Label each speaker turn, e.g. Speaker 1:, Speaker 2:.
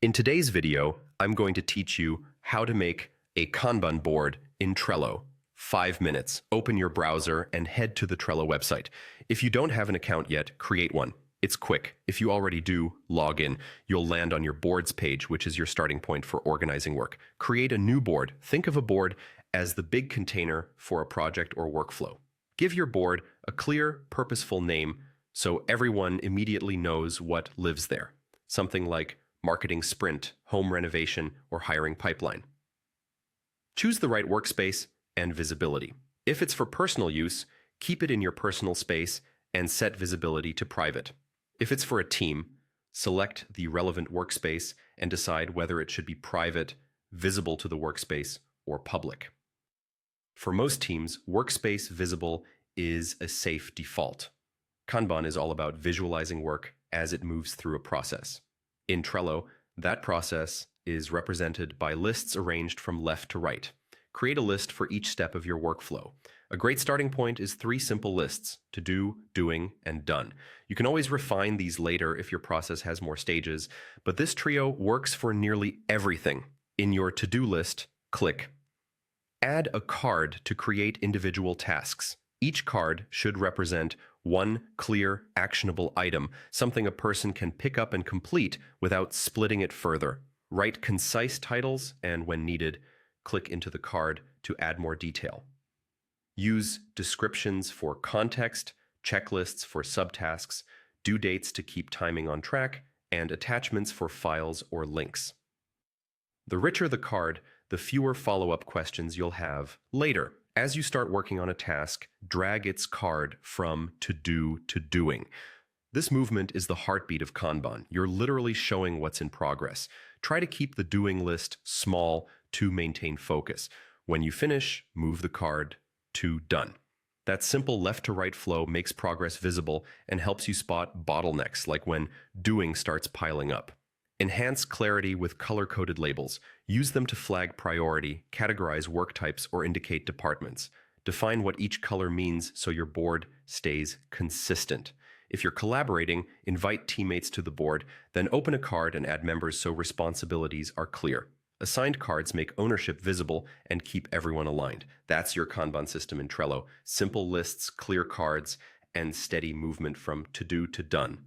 Speaker 1: In today's video, I'm going to teach you how to make a Kanban board in Trello. 5 minutes. Open your browser and head to the Trello website. If you don't have an account yet, create one. It's quick. If you already do, log in. You'll land on your boards page, which is your starting point for organizing work. Create a new board. Think of a board as the big container for a project or workflow. Give your board a clear, purposeful name so everyone immediately knows what lives there. Something like marketing sprint, home renovation, or hiring pipeline. Choose the right workspace and visibility. If it's for personal use, keep it in your personal space and set visibility to private. If it's for a team, select the relevant workspace and decide whether it should be private, visible to the workspace, or public. For most teams, workspace visible is a safe default. Kanban is all about visualizing work as it moves through a process. In Trello, that process is represented by lists arranged from left to right. Create a list for each step of your workflow. A great starting point is 3 simple lists: to do, doing, and done. You can always refine these later if your process has more stages, but this trio works for nearly everything. In your to-do list, click Add a card to create individual tasks. Each card should represent one clear, actionable item, something a person can pick up and complete without splitting it further. Write concise titles and, when needed, click into the card to add more detail. Use descriptions for context, checklists for subtasks, due dates to keep timing on track, and attachments for files or links. The richer the card, the fewer follow-up questions you'll have later. As you start working on a task, drag its card from to do to doing. This movement is the heartbeat of Kanban. You're literally showing what's in progress. Try to keep the doing list small to maintain focus. When you finish, move the card to done. That simple left-to-right flow makes progress visible and helps you spot bottlenecks, like when doing starts piling up. Enhance clarity with color-coded labels. Use them to flag priority, categorize work types, or indicate departments. Define what each color means so your board stays consistent. If you're collaborating, invite teammates to the board, then open a card and add members so responsibilities are clear. Assigned cards make ownership visible and keep everyone aligned. That's your Kanban system in Trello. Simple lists, clear cards, and steady movement from to-do to done.